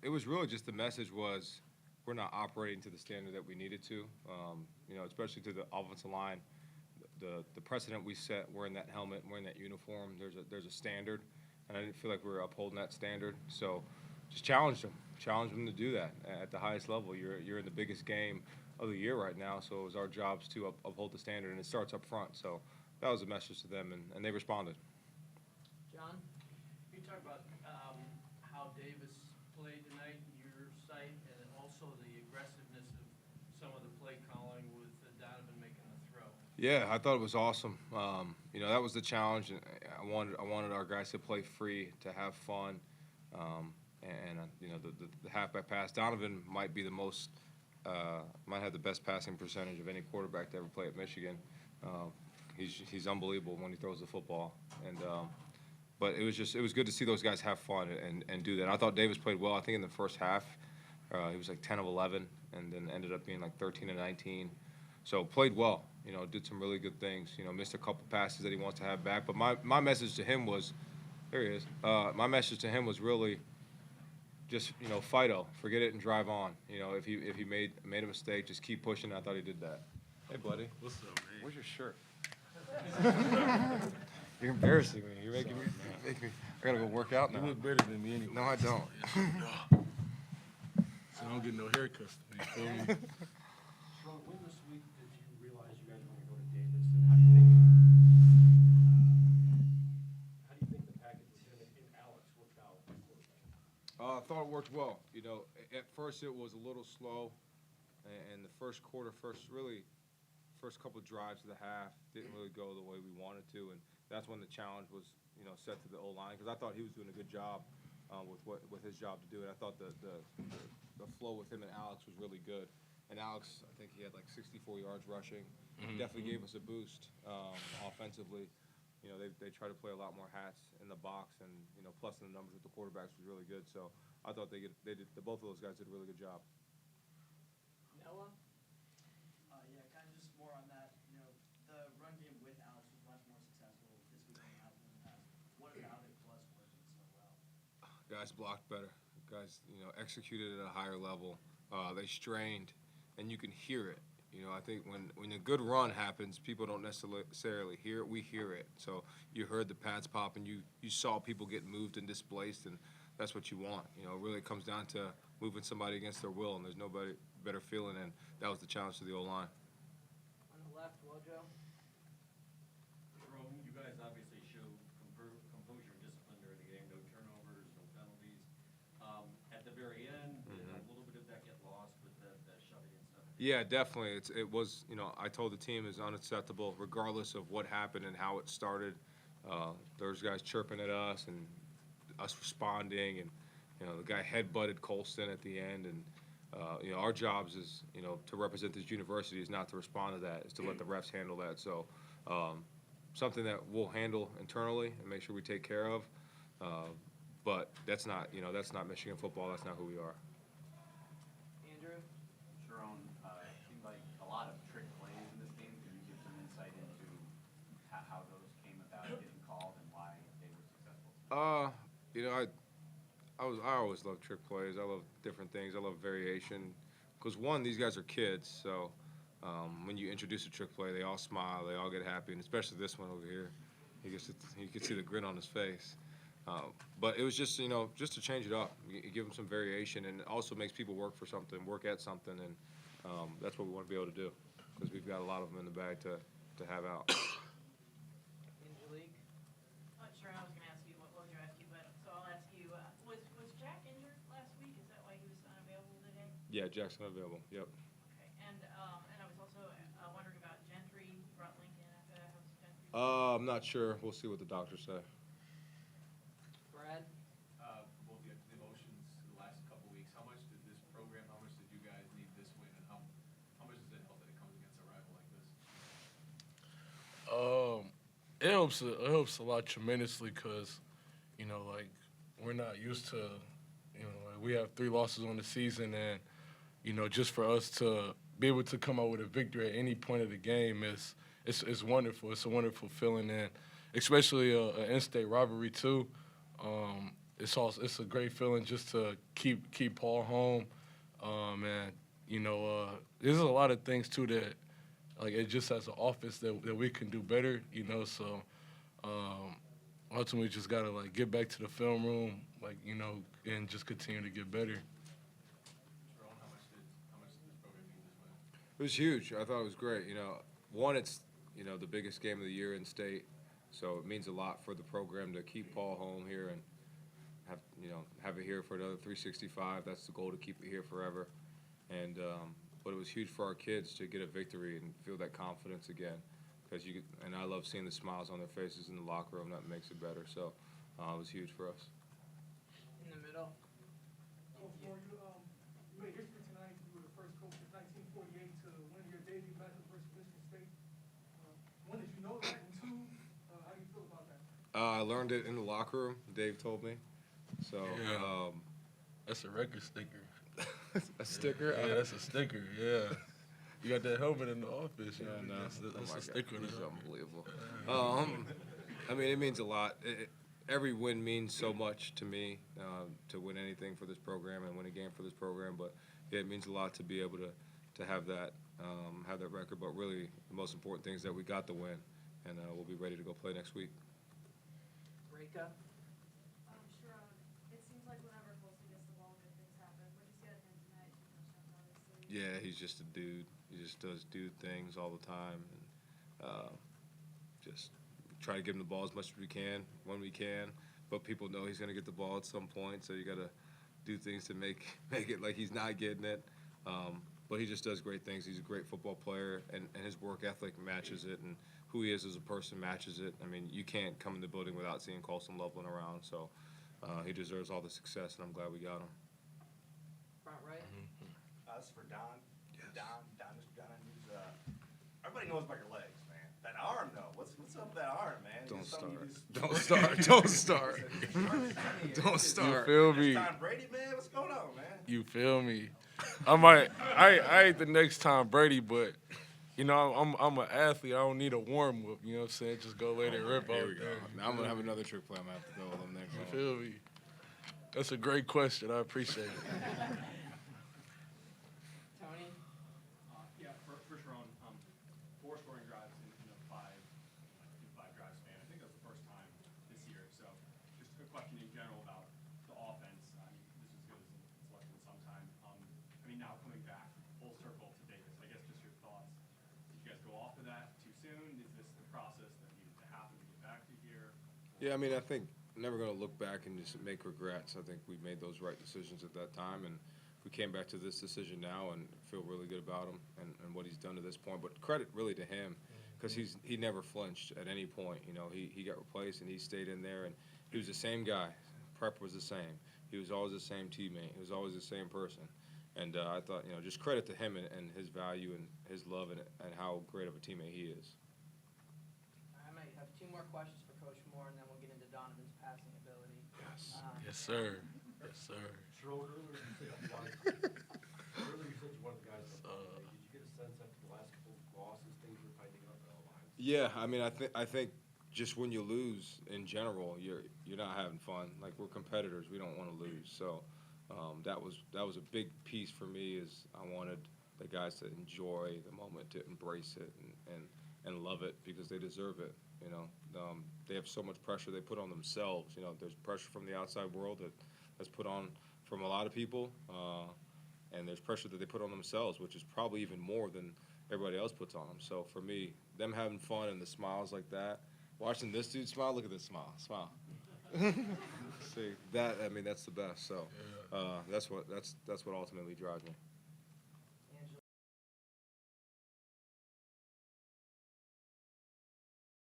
it was really just the message was we're not operating to the standard that we needed to. Especially to the offensive line, the precedent we set. We're in that helmet, we're in that uniform. There's a standard, and I didn't feel like we were upholding that standard. So, just challenge them to do that at the highest level. You're in the biggest game of the year right now, so it was our jobs to uphold the standard, and it starts up front. So that was a message to them, and they responded. John? Can you talk about how Davis played tonight in your sight, and then also the aggressiveness of some of the play calling with Donovan making the throw? Yeah, I thought it was awesome. That was the challenge. And I wanted our guys to play free, to have fun, the halfback pass. Donovan might be might have the best passing percentage of any quarterback to ever play at Michigan. He's unbelievable when he throws the football, but it was good to see those guys have fun and do that. I thought Davis played well. I think in the first half, he was like 10 of 11, and then ended up being like 13 of 19. So played well. Did some really good things. Missed a couple passes that he wants to have back. But my message to him was, there he is. My message to him was really just Fido, forget it and drive on. If he made a mistake, just keep pushing. I thought he did that. Hey, buddy. What's up, man? Where's your shirt? You're embarrassing me. You're making me. I gotta go work out now. You look better than me anyway. No, I don't. So I don't get no haircuts. You feel me? Sherrone, when this week did you realize you guys were going to go to Davis, and how do you think the package with him and Alex worked out as quarterback? I thought it worked well. At first it was a little slow, and the first couple of drives of the half didn't really go the way we wanted to, and that's when the challenge was, set to the O-line, because I thought he was doing a good job with his job to do it. I thought the flow with him and Alex was really good, and Alex, I think he had like 64 yards rushing. He definitely gave us a boost offensively. They try to play a lot more hats in the box, and plus the numbers with the quarterbacks was really good. So I thought both of those guys did a really good job. Noah? Yeah, kind of just more on that. The run game with Alex was much more successful this week than it has been in the past. What about it was working so well? Guys blocked better. Guys, executed at a higher level. They strained, and you can hear it. I think when a good run happens, people don't necessarily hear it. We hear it. So you heard the pads pop, and you saw people get moved and displaced, and that's what you want. It really comes down to moving somebody against their will, and there's nobody better feeling, and that was the challenge to the O-line. On the left, Wojo? Sherrone, you guys obviously showed composure and discipline during the game. No turnovers, no penalties. At the very end, did a little bit of that get lost with the shoving and stuff? Yeah, definitely. It was, I told the team it's unacceptable regardless of what happened and how it started. There's guys chirping at us and us responding, and the guy headbutted Colston at the end, and our jobs is to represent this university is not to respond to that, is to let the refs handle that. So something that we'll handle internally and make sure we take care of. But that's not Michigan football. That's not who we are. Andrew? Sherrone, it seemed like a lot of trick plays in this game. Can you give some insight into how those came about getting called and why they were successful? I always love trick plays. I love different things. I love variation. Because one, these guys are kids, so when you introduce a trick play, they all smile, they all get happy, and especially this one over here, you can see the grin on his face. But it was just just to change it up, you give them some variation, and it also makes people work at something, and that's what we want to be able to do, because we've got a lot of them in the bag to have out. Angelique? Sherrone, I was going to ask you what Wojo asked you, but so I'll ask you, was Jack injured last week? Is that why he was unavailable today? Yeah, Jackson available. Yep. Okay, and I was also wondering about Gentry. You brought Lincoln after that. How's Gentry? I'm not sure. We'll see what the doctors say. Brad? Both the emotions the last couple weeks. How much did this program, how much did you guys need this win, and how much does it help that it comes against a rival like this? It helps a lot tremendously because, we're not used to, we have 3 losses on the season, and, just for us to be able to come out with a victory at any point of the game it's wonderful. It's a wonderful feeling, and especially an in-state rivalry too. it's a great feeling just to keep Paul home, and there's a lot of things too that like it just as an office that we can do better, So ultimately, just gotta like get back to the film room, and just continue to get better. Sherrone, how much did this program mean this win? It was huge. I thought it was great. One, it's the biggest game of the year in state, so it means a lot for the program to keep Paul home here and have it here for another 365. That's the goal, to keep it here forever. And but it was huge for our kids to get a victory and feel that confidence again, because and I love seeing the smiles on their faces in the locker room. That makes it better. So it was huge for us. In the middle. Coach Moore, you made history tonight. You were the first coach in 1948 to win your debut matchup versus Michigan State. One, did you know that? And two, how do you feel about that? I learned it in the locker room. Dave told me. So Yeah. That's a record sticker. a sticker. Yeah, that's a sticker. Yeah. You got that helmet in the office. Yeah, no. That's Oh a sticker. He's unbelievable. It means a lot. Every win means so much to me, to win anything for this program and win a game for this program. But yeah, it means a lot to be able to have that record. But really, the most important thing is that we got the win, and we'll be ready to go play next week. Breakup. Sherrone, it seems like whenever Colson gets the ball, good things happen. What did you see out of him tonight? 2 touchdowns, obviously. Yeah, he's just a dude. He just does dude things all the time, and just try to give him the ball as much as we can when we can. But people know he's going to get the ball at some point, so you got to do things to make it like he's not getting it. But he just does great things. He's a great football player, and his work ethic matches it, and who he is as a person matches it. I mean, you can't come in the building without seeing Colson Loveland around, so he deserves all the success, and I'm glad we got him. Front right. This is for Don. Yes. Don, Mr. Don, everybody knows about your legs, man. That arm, though. What's up with that arm, man? Don't Is it something start. you just- Don't start. Don't Is it- start. You feel is me? Tom Brady, man? What's going on, man? You feel me? I ain't the next Tom Brady, but I'm an athlete. I don't need a warm up. You know what I'm saying? Just go let it rip out Here we go. there. Now I'm gonna have another trick play. I'm gonna have to go with him next You time. feel me? That's a great question. I appreciate it. Tony. Yeah, for Sherrone, 4 scoring drives in the five drive span. I think that's the first time this year. So just a question in general about the offense. I mean, this is as good as it's left in some time. Now coming back full circle to Davis, I guess just your thoughts. Did you guys go off of that too soon? Is this the process that needed to happen to get back to here? Yeah, I think I'm never going to look back and just make regrets. I think we made those right decisions at that time, and we came back to this decision now and feel really good about him and what he's done to this point. But credit really to him, because he never flinched at any point. He got replaced and he stayed in there, and he was the same guy. Prep was the same. He was always the same teammate. He was always the same person. And I thought, just credit to him and his value and his love and how great of a teammate he is. I might have 2 more questions for Coach Moore, and then we'll get into Donovan's passing ability. Yes. Yes, sir. Yes, sir. Sherrone, earlier you said you wanted the guys to play. Did you get a sense after the last couple of losses, things were tightening up at all lines? Yeah, I think just when you lose in general, you're not having fun. Like, we're competitors, we don't want to lose. So that was a big piece for me. Is I wanted the guys to enjoy the moment, to embrace it and love it, because they deserve it. They have so much pressure they put on themselves. There's pressure from the outside world that's put on from a lot of people, and there's pressure that they put on themselves, which is probably even more than everybody else puts on them. So for me, them having fun and the smiles like that, watching this dude smile, look at this smile. See that? That's the best. So that's what ultimately drives me.